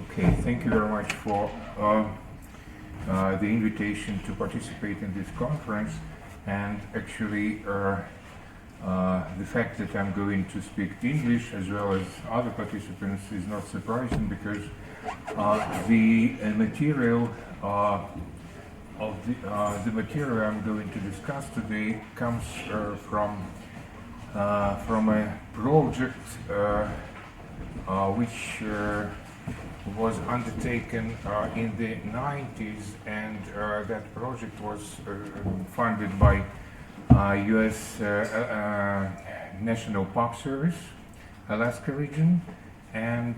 Okay, thank you very much for the invitation to participate in this conference, and actually the fact that I'm going to speak English as well as other participants is not surprising, because the material the material I'm going to discuss today comes from a project which was undertaken in the 90s, and that project was funded by U.S. National Park Service, Alaska region, and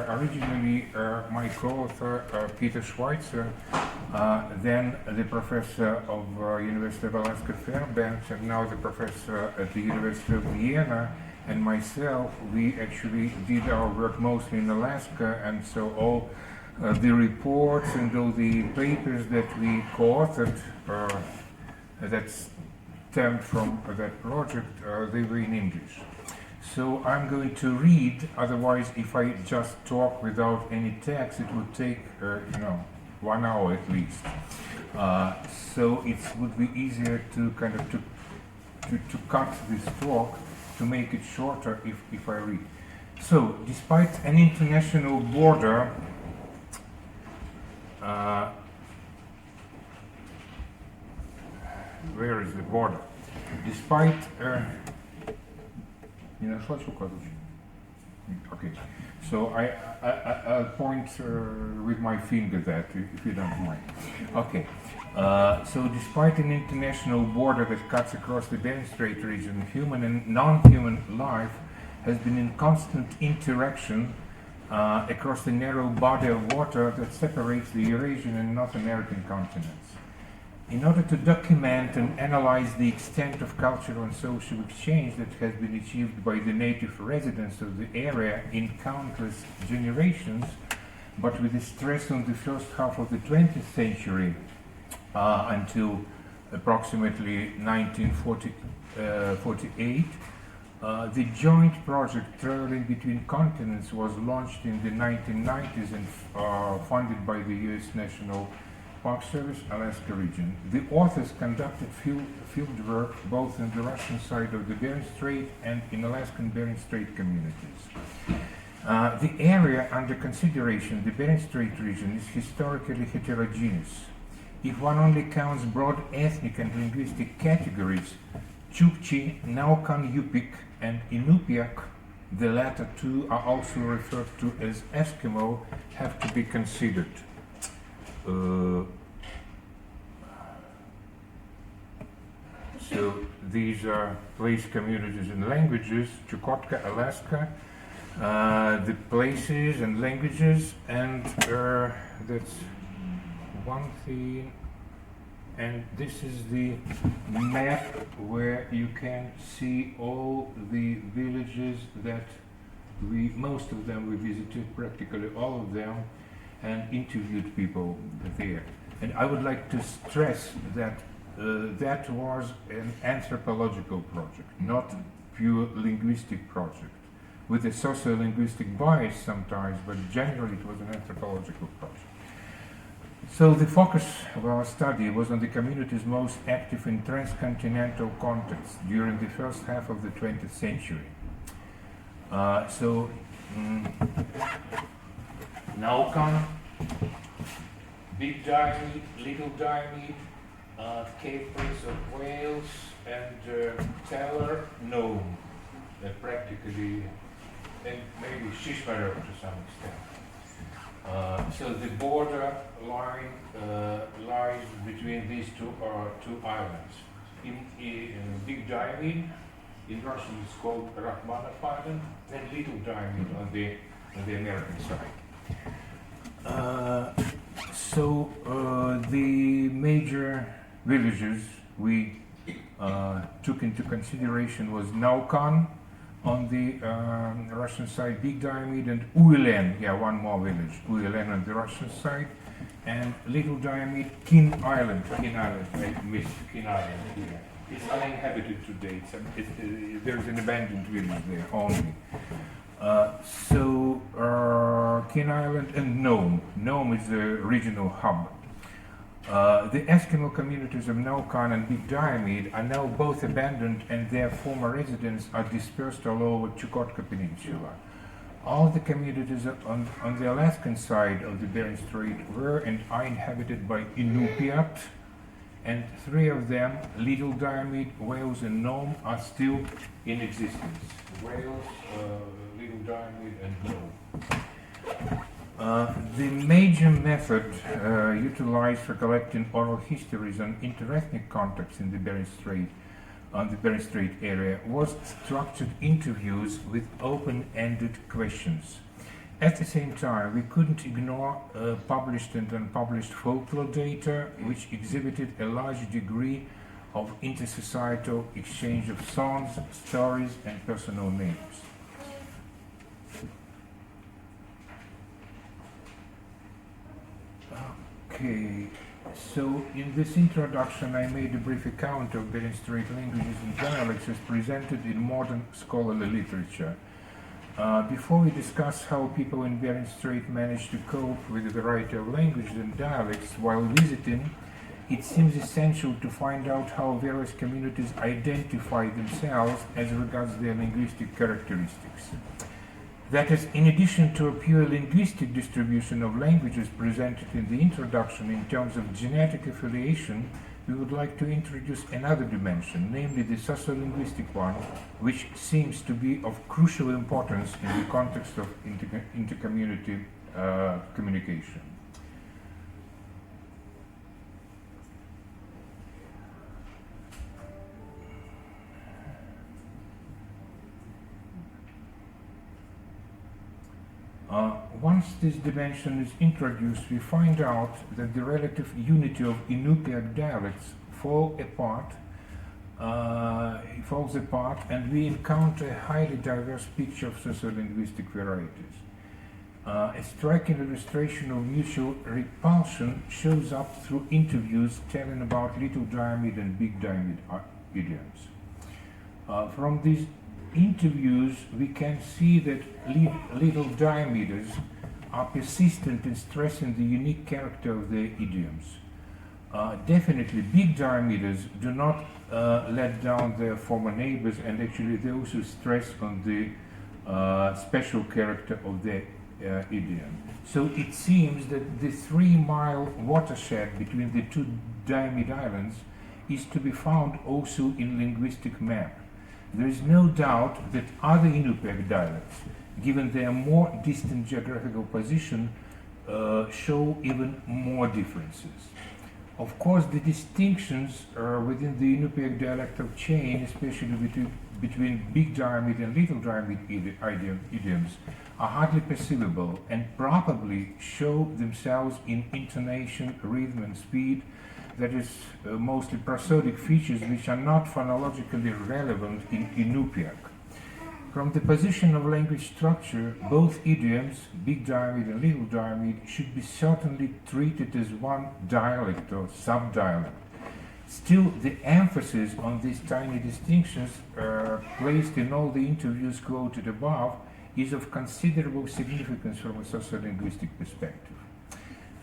originally my co-author Peter Schweitzer, then the professor of University of Alaska Fairbanks, and now the professor at the University of Vienna, and myself, we actually did our work mostly in Alaska, and so all the reports and all the papers that we co-authored that stemmed from that project, they were in English. So I'm going to read, otherwise if I just talk without any text, it would take 1 hour at least. So it would be easier to kind of to cut this talk, to make it shorter if I read. So, despite an international border where is the border? Despite okay, so I'll point with my finger that, if you don't mind. Okay, so despite an international border that cuts across the Bering Strait region, human and non-human life has been in constant interaction across the narrow body of water that separates the Eurasian and North American continents. In order to document and analyze the extent of cultural and social exchange that has been achieved by the native residents of the area in countless generations, but with a stress on the first half of the 20th century until approximately 1948, the joint project Traveling Between Continents was launched in the 1990s and funded by the U.S. National Park Service, Alaska region. The authors conducted field work both in the Russian side of the Bering Strait and in Alaskan Bering Strait communities. The area under consideration, the Bering Strait region, is historically heterogeneous. If one only counts broad ethnic and linguistic categories, Chukchi, Naukan Yupik, and Inupiaq, the latter two are also referred to as Eskimo, have to be considered. So these are place, communities, and languages. Chukotka, Alaska, the places and languages, and that's one thing. And this is the map where you can see all the villages that most of them we visited, practically all of them, and interviewed people there. And I would like to stress that that was an anthropological project, not pure linguistic project, with a sociolinguistic bias sometimes, but generally it was an anthropological project. So the focus of our study was on the communities most active in transcontinental contexts during the first half of the 20th century. Naukan, Big Diamond, Little Diamond, Cape Prince of Wales, and Teller, Nome, practically, and maybe Shishmarok to some extent. So the border line lies between these two islands. In Big Diamond, in Russian it's called Rachmanov Island, and Little Diamond on the American side. The major villages we took into consideration was Naukan, On the Russian side, Big Diamid and Uelen, yeah, one more village, Uelen on the Russian side, and Little Diamid, Kin Island, I missed Kin Island here. It's uninhabited today, there's an abandoned village there only. Kin Island and Nome. Nome is the regional hub. The Eskimo communities of Naukan and Big Diamid are now both abandoned, and their former residents are dispersed all over Chukotka Peninsula. All the communities on the Alaskan side of the Bering Strait were and are inhabited by Inupiat, and 3 of them, Little Diamid, Wales and Nome, are still in existence. Wales, Little Diamid and Nome. The major method utilized for collecting oral histories on interethnic contacts in the Bering Strait, on the Bering Strait area, was structured interviews with open-ended questions. At the same time, we couldn't ignore published and unpublished folklore data, which exhibited a large degree of intersocietal exchange of songs, stories, and personal names. Okay, so in this introduction I made a brief account of Bering Strait languages and dialects as presented in modern scholarly literature. Before we discuss how people in Bering Strait manage to cope with a variety of languages and dialects while visiting, it seems essential to find out how various communities identify themselves as regards their linguistic characteristics. That is, in addition to a pure linguistic distribution of languages presented in the introduction in terms of genetic affiliation, we would like to introduce another dimension, namely the sociolinguistic one, which seems to be of crucial importance in the context of intercommunity communication. Once this dimension is introduced, we find out that the relative unity of Inupiaq dialects falls apart, and we encounter a highly diverse picture of sociolinguistic varieties. A striking illustration of mutual repulsion shows up through interviews telling about Little Diamid and Big Diamid idioms. From these interviews, we can see that Little Diamiders are persistent in stressing the unique character of their idioms. Definitely, Big Diamiders do not let down their former neighbors, and actually they also stress on the special character of their idiom. So it seems that the 3-mile watershed between the 2 Diamid Islands is to be found also in linguistic map. There is no doubt that other Inupiaq dialects, given their more distant geographical position, show even more differences. Of course, the distinctions within the Inupiaq dialectal chain, especially between Big Diamid and Little Diamid idioms, are hardly perceivable and probably show themselves in intonation, rhythm, and speed, that is, mostly prosodic features which are not phonologically relevant in Inupiaq. From the position of language structure, both idioms, Big Diamid and Little Diamid, should be certainly treated as one dialect or subdialect. Still, the emphasis on these tiny distinctions placed in all the interviews quoted above is of considerable significance from a sociolinguistic perspective.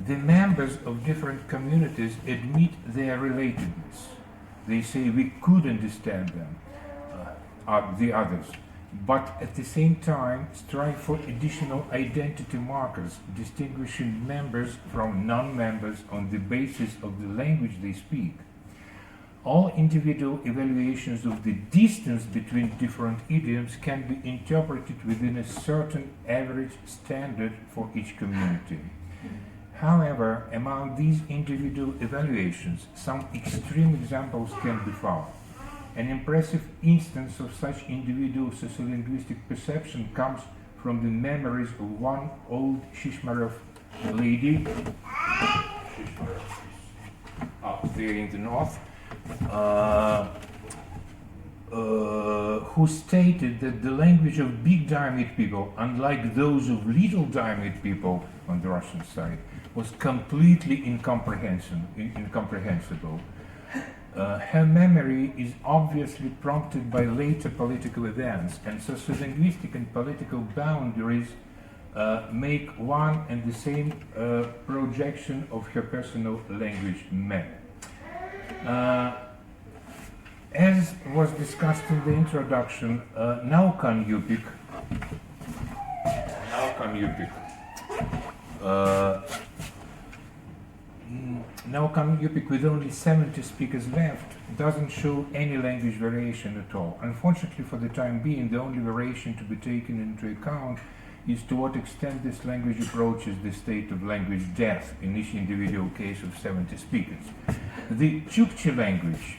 The members of different communities admit their relatedness. They say we could understand them, the others, but at the same time strive for additional identity markers distinguishing members from non-members on the basis of the language they speak. All individual evaluations of the distance between different idioms can be interpreted within a certain average standard for each community. However, among these individual evaluations, some extreme examples can be found. An impressive instance of such individual sociolinguistic perception comes from the memories of one old Shishmarov lady, up there in the north, who stated that the language of big diamond people, unlike those of little diamond people on the Russian side, was completely incomprehensible. Her memory is obviously prompted by later political events, and sociolinguistic and political boundaries make one and the same projection of her personal language map. As was discussed in the introduction, Naukan Yupik, with only 70 speakers left, doesn't show any language variation at all. Unfortunately, for the time being, the only variation to be taken into account is to what extent this language approaches the state of language death in each individual case of 70 speakers. The Chukchi language,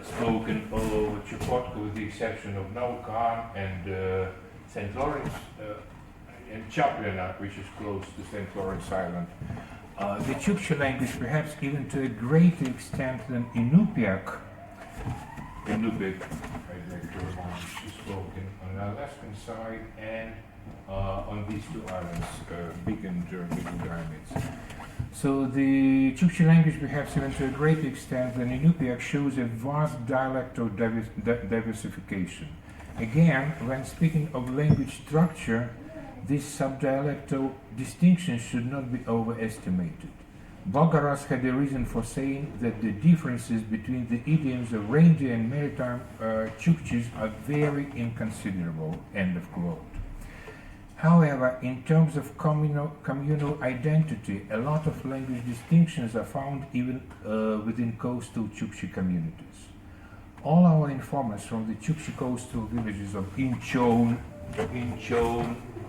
spoken all over Chukotka with the exception of Naukan and St. Lawrence and Chaplina, which is close to St. Lawrence Island. The Chukchi language, perhaps even to a greater extent than Inupiaq, I'd like to remind, is spoken on the Alaskan side and on these two islands, big and middle diamonds. So the Chukchi language, perhaps even to a greater extent than Inupiaq, shows a vast dialectal diversification. Again, when speaking of language structure, this subdialectal distinction should not be overestimated. Bogaras had a reason for saying that the differences between the idioms of reindeer and maritime Chukchis are very inconsiderable, end of quote. However, in terms of communal identity, a lot of language distinctions are found even within coastal Chukchi communities. All our informers from the Chukchi coastal villages of Incheon,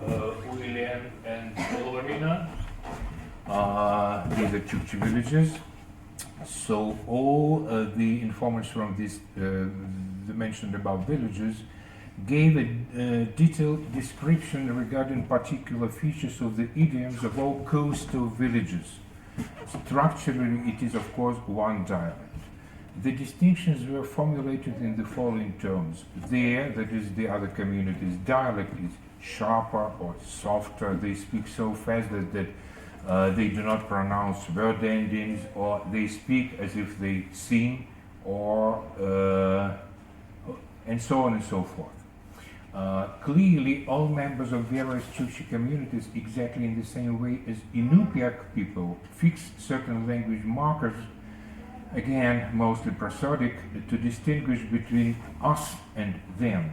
Ulian, and Olorina, these are Chukchi villages. So all the informers from these the mentioned above villages gave a detailed description regarding particular features of the idioms of all coastal villages. Structurally, it is of course one dialect. The distinctions were formulated in the following terms. There, that is the other communities, dialect is sharper or softer. They speak so fast that they do not pronounce word endings, or they speak as if they sing, or and so on and so forth. Clearly, all members of various Chukchi communities, exactly in the same way as Inupiaq people, fix certain language markers, again mostly prosodic, to distinguish between us and them.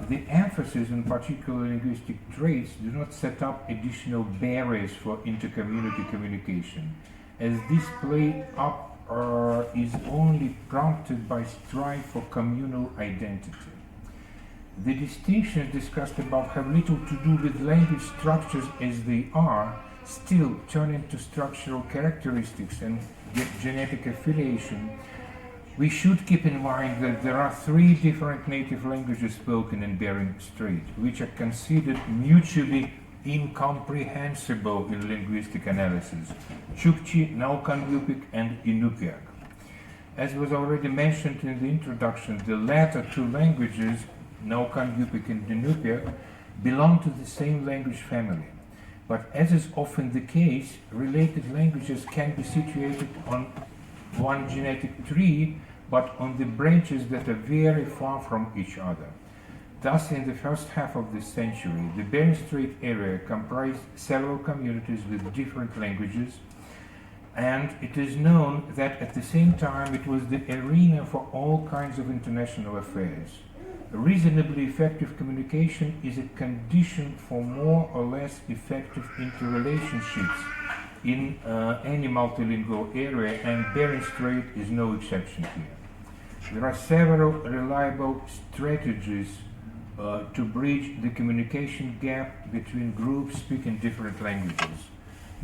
The emphasis on particular linguistic traits do not set up additional barriers for intercommunity communication, as this play-up is only prompted by strife for communal identity. The distinctions discussed above have little to do with language structures as they are, still turning to structural characteristics and genetic affiliation. We should keep in mind that there are 3 different native languages spoken in Bering Strait, which are considered mutually incomprehensible in linguistic analysis: Chukchi, Naukan Yupik, and Inupiaq. As was already mentioned in the introduction, the latter 2 languages, Naukan Yupik and Inupiaq, belong to the same language family. But as is often the case, related languages can be situated on one genetic tree, but on the branches that are very far from each other. Thus, in the first half of this century, the Bering Strait area comprised several communities with different languages, and it is known that at the same time it was the arena for all kinds of international affairs. Reasonably effective communication is a condition for more or less effective interrelationships in any multilingual area, and Bering Strait is no exception here. There are several reliable strategies to bridge the communication gap between groups speaking different languages.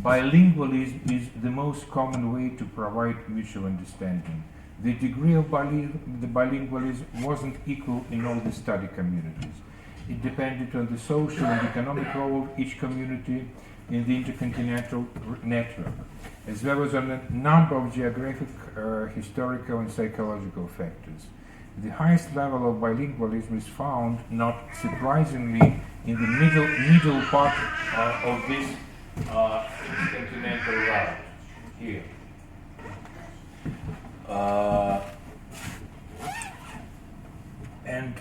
Bilingualism is the most common way to provide mutual understanding. The degree of bilingualism wasn't equal in all the study communities. It depended on the social and economic role of each community in the intercontinental network, as well as on a number of geographic, historical, and psychological factors. The highest level of bilingualism is found, not surprisingly, in the middle part of this continental route here. And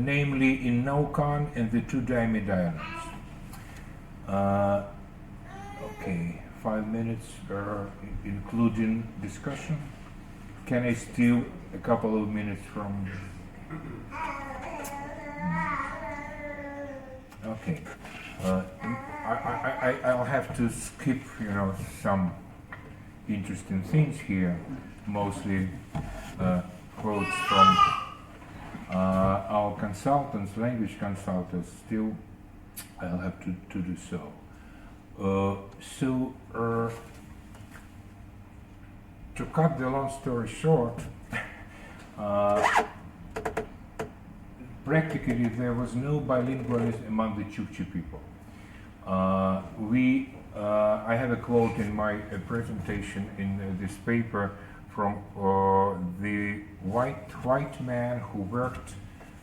namely in Naukan and the two Diomede Islands. Okay, 5 minutes including discussion. Can I steal a couple of minutes from? Okay, I'll have to skip, some interesting things here, mostly quotes from our consultants, language consultants. Still, I'll have to do so. To cut the long story short, practically there was no bilingualism among the Chukchi people. I have a quote in my presentation in this paper from the white man who worked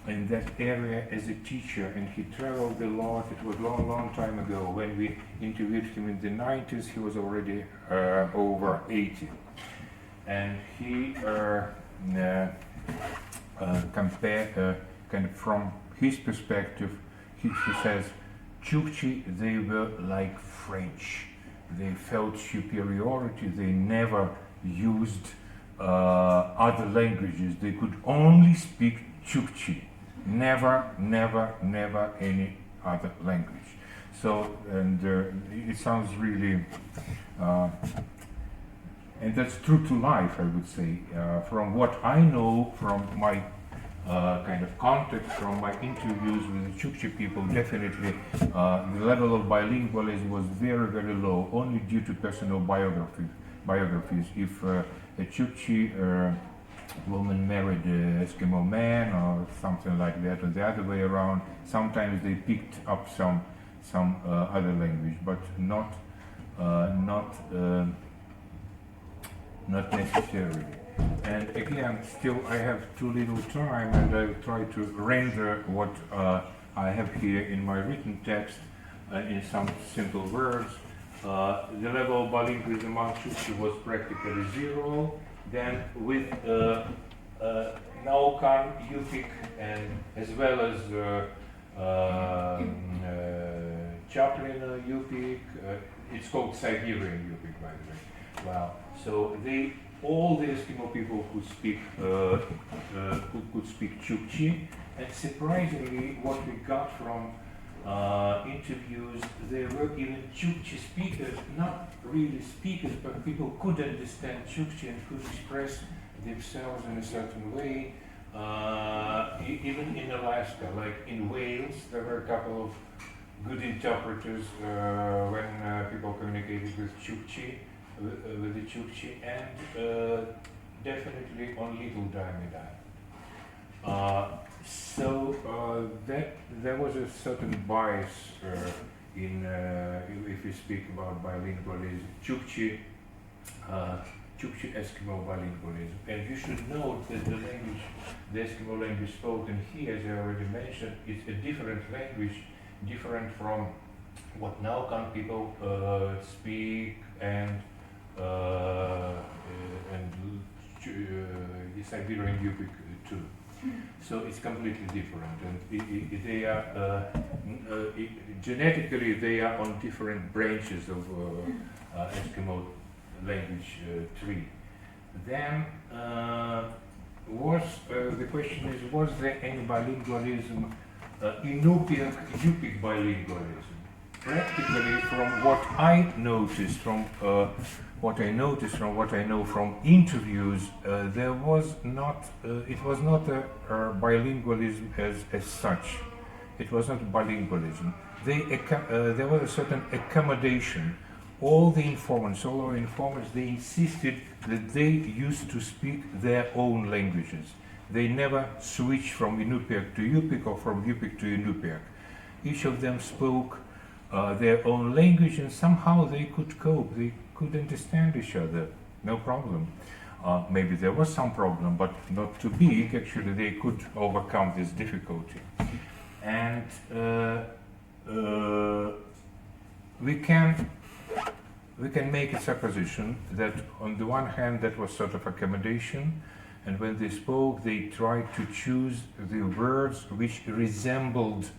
in that area as a teacher, and he traveled a lot. It was long time ago. When we interviewed him in the 90s, he was already over 80. And he compared, kind of from his perspective, he says, Chukchi, they were like French. They felt superiority. They never used other languages. They could only speak Chukchi. Never any other language. So, and it sounds really, and that's true to life, I would say. From what I know, from my kind of context, from my interviews with the Chukchi people, definitely the level of bilingualism was very low, only due to personal biographies. If a Chukchi woman married an Eskimo man or something like that, or the other way around, sometimes they picked up some other language, but not necessarily. And again, still I have too little time, and I will try to render what I have here in my written text in some simple words. The level of bilingualism among Chukchi was practically zero. Then with Naukan, Yupik, and as well as Chaplin Yupik, it's called Siberian Yupik, by the way. Wow. So all the Eskimo people could speak Chukchi, and surprisingly, what we got from interviews, there were even Chukchi speakers, not really speakers, but people could understand Chukchi and could express themselves in a certain way. Even in Alaska, like in Wales, there were a couple of good interpreters when people communicated with Chukchi, with the Chukchi, and definitely on Little Diomede Island. So that there was a certain bias in if we speak about bilingualism, Chukchi Eskimo bilingualism. And you should note that the language, the Eskimo language spoken here, as I already mentioned, is a different language, different from what Naukan people speak and Siberian Yupik too. So it's completely different, and they are genetically they are on different branches of Eskimo language tree. Then the question is, was there any bilingualism, Inupiaq-Yupik bilingualism? Practically, from what I noticed, from what I know from interviews, there was not. It was not a bilingualism as such. It was not bilingualism. There was a certain accommodation. All our informants, they insisted that they used to speak their own languages. They never switched from Inupiaq to Yupik or from Yupik to Inupiaq. Each of them spoke their own language, and somehow they could cope. They could understand each other, no problem. Maybe there was some problem, but not too big. Actually, they could overcome this difficulty. And we can make a supposition that on the one hand that was sort of accommodation, and when they spoke they tried to choose the words which resembled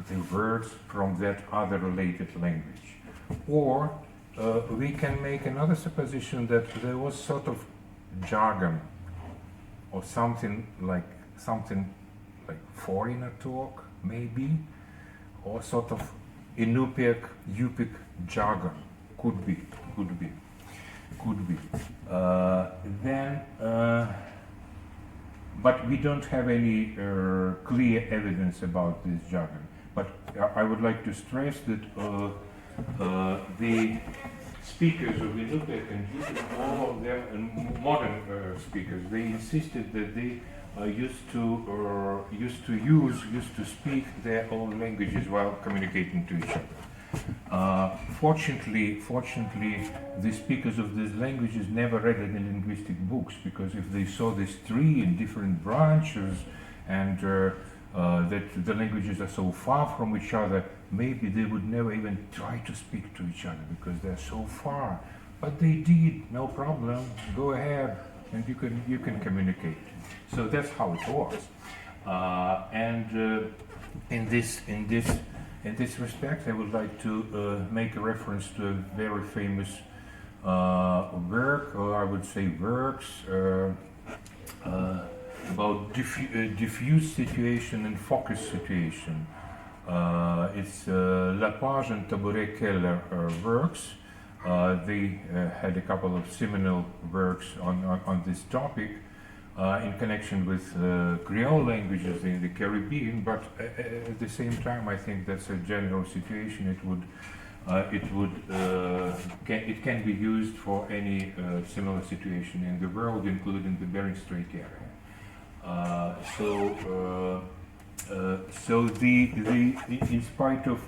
the words from that other related language. Or we can make another supposition that there was sort of jargon or something like foreigner talk maybe, or sort of Inupiaq, Yupik jargon. Could be. But we don't have any clear evidence about this jargon. But I would like to stress that the speakers of Inupiaq and Yupik, all of them, and modern speakers, they insisted that they used to speak their own languages while communicating to each other. Fortunately, the speakers of these languages never read any linguistic books, because if they saw these three in different branches and that the languages are so far from each other, maybe they would never even try to speak to each other because they're so far. But they did, no problem. Go ahead, and you can communicate. So that's how it was. In this respect, I would like to make a reference to a very famous work, or I would say works, about diffuse situation and focus situation. It's Lapage and Tabouret-Keller works. They had a couple of seminal works on this topic in connection with Creole languages in the Caribbean, but at the same time I think that's a general situation. It can be used for any similar situation in the world, including the Bering Strait area. In spite of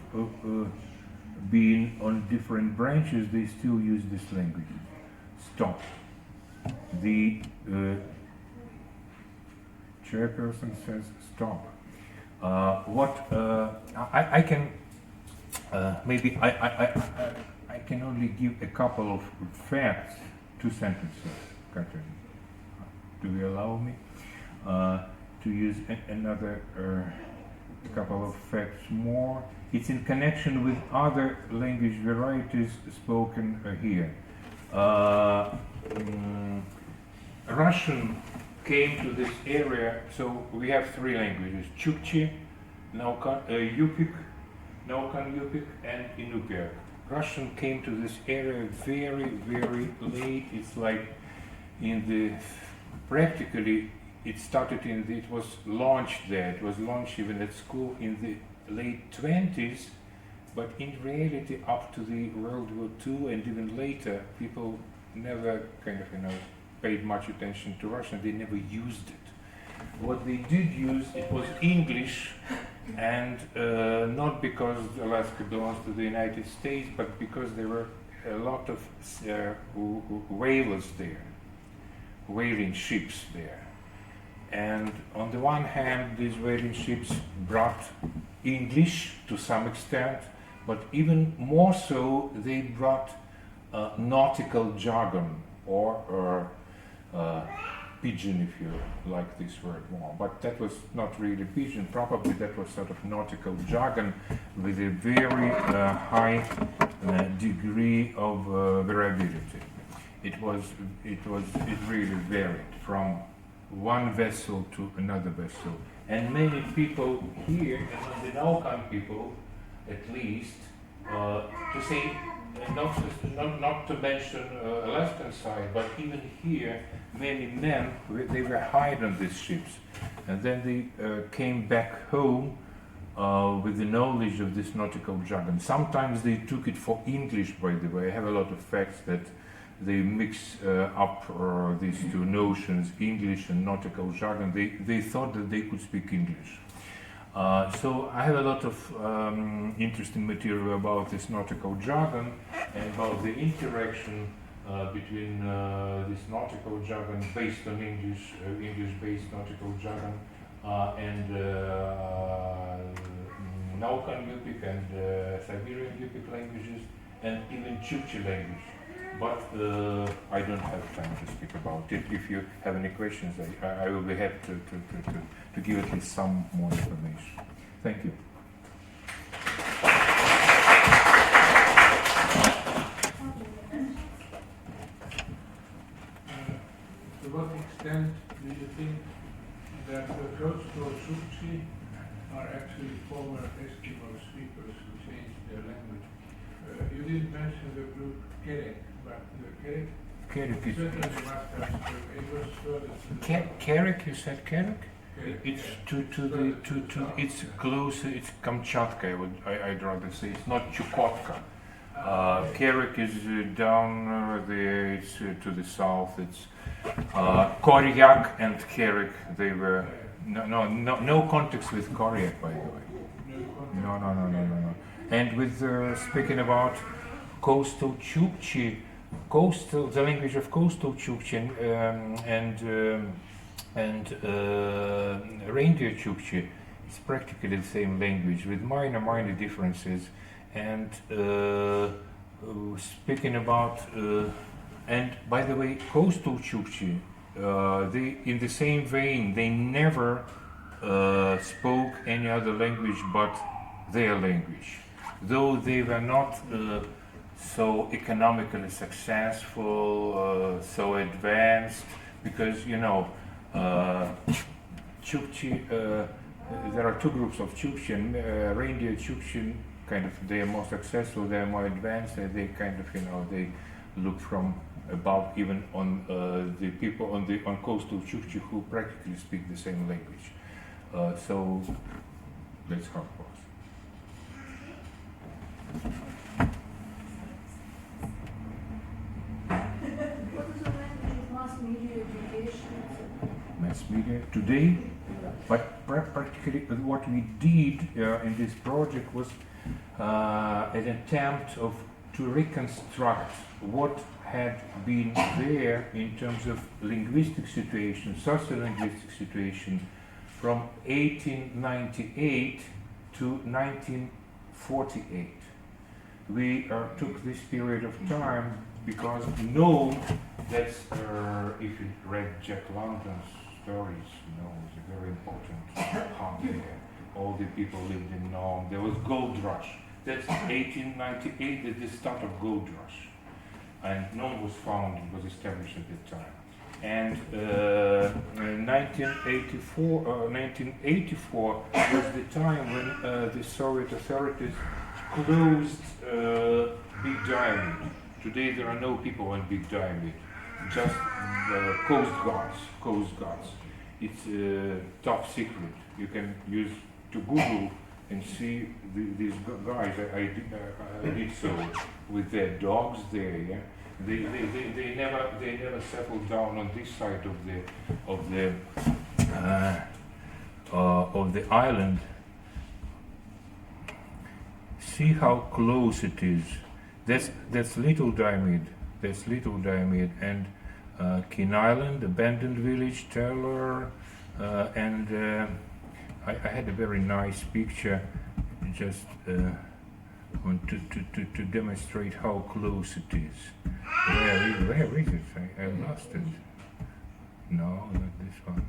being on different branches, they still use this language. Stop. The chairperson says stop. I can maybe I can only give a couple of facts, 2 sentences, Catherine. Do you allow me to use another couple of facts more? It's in connection with other language varieties spoken here. Russian came to this area, so we have 3 languages: Chukchi, Yupik, Naukan-Yupik, and Inupiaq. Russian came to this area very, very late. It's like practically it was launched there. It was launched even at school in the late 20s, but in reality up to the World War II and even later, people never paid much attention to Russian. They never used it. What they did use, it was English, and not because Alaska belongs to the United States, but because there were a lot of whalers there, whaling ships there. And on the one hand, these whaling ships brought English to some extent, but even more so, they brought nautical jargon, or pidgin, if you like this word more. But that was not really pidgin, probably that was sort of nautical jargon with a very high degree of variability. It really varied from one vessel to another vessel. And many people here, and the Naukan people at least, to say, not to mention Alaskan side, but even here, many men, they were hired on these ships. And then they came back home with the knowledge of this nautical jargon. Sometimes they took it for English, by the way. I have a lot of facts that they mix up these two notions, English and nautical jargon. They thought that they could speak English. So I have a lot of interesting material about this nautical jargon and about the interaction between this nautical jargon based on English, English-based nautical jargon, and Naukan Yupik and Siberian Yupik languages, and even Chukchi language. But I don't have time to speak about it. If you have any questions, I will be happy to give at least some more information. Thank you. To what extent do you think that the crossroads Chukchi are actually former Eskimo speakers who changed their language? You didn't mention the group Kerek, but the Kerek Kerek certainly must have it was further to the Kerek, you said Kerek? Kerek, It's yeah. it's closer. It's Kamchatka. I'd rather say it's not Chukotka. Kerek is down there. It's to the south. It's Koryak and Kerek. They were no context with Koryak, by the way. No. And with speaking about coastal Chukchi, the language of coastal Chukchi and reindeer Chukchi, it's practically the same language with minor differences. And speaking about and by the way, coastal Chukchi, they in the same vein, they never spoke any other language but their language, though they were not so economically successful, so advanced, because you know Chukchi, there are two groups of Chukchi, and reindeer Chukchi, kind of they are more successful, they are more advanced, and they kind of they look from above even on the people on coastal Chukchi who practically speak the same language. So that's how it was. What is the language of mass media education? Mass media today, but practically what we did in this project was an attempt to reconstruct what had been there in terms of linguistic situation, socio-linguistic situation, from 1898 to 1948. We took this period of time because we know that if you read Jack London's stories, it's a very important part there. All the people lived in Nome. There was gold rush. That's 1898, the start of gold rush. And Nome was founded, was established at that time. And 1984 was the time when the Soviet authorities closed Big Diamond. Today there are no people on Big Diamond, just coast guards. It's top secret. You can use to Google and see these guys. I did so with their dogs there. Yeah, they never settled down on this side of the island. See how close it is. That's Little Diamond. That's Little Diamond and Kin Island, abandoned village, Taylor, and I had a very nice picture, just to demonstrate how close it is. Where is it? I lost it. No, not this one.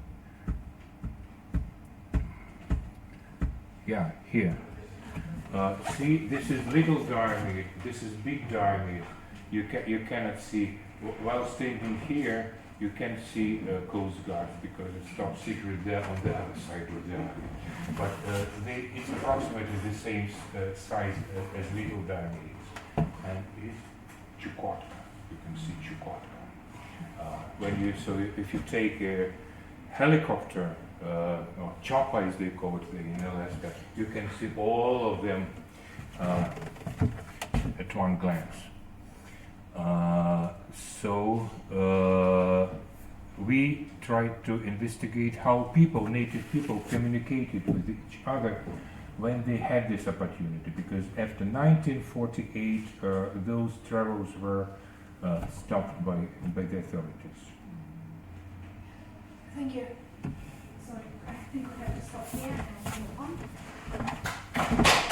Yeah, here. See, this is Little Diamond, this is Big Diamond. You cannot see, while standing here, you can see Coast Guard because it's top secret there on the other side of the island. But it's approximately the same size as Little Diamond is. And it's Chukotka. You can see Chukotka. If you take a helicopter, or chopper as they call it in Alaska, you can see all of them at one glance. We tried to investigate how native people communicated with each other when they had this opportunity, because after 1948 those travels were stopped by the authorities. Thank you. Sorry, I think we have to stop here and move on.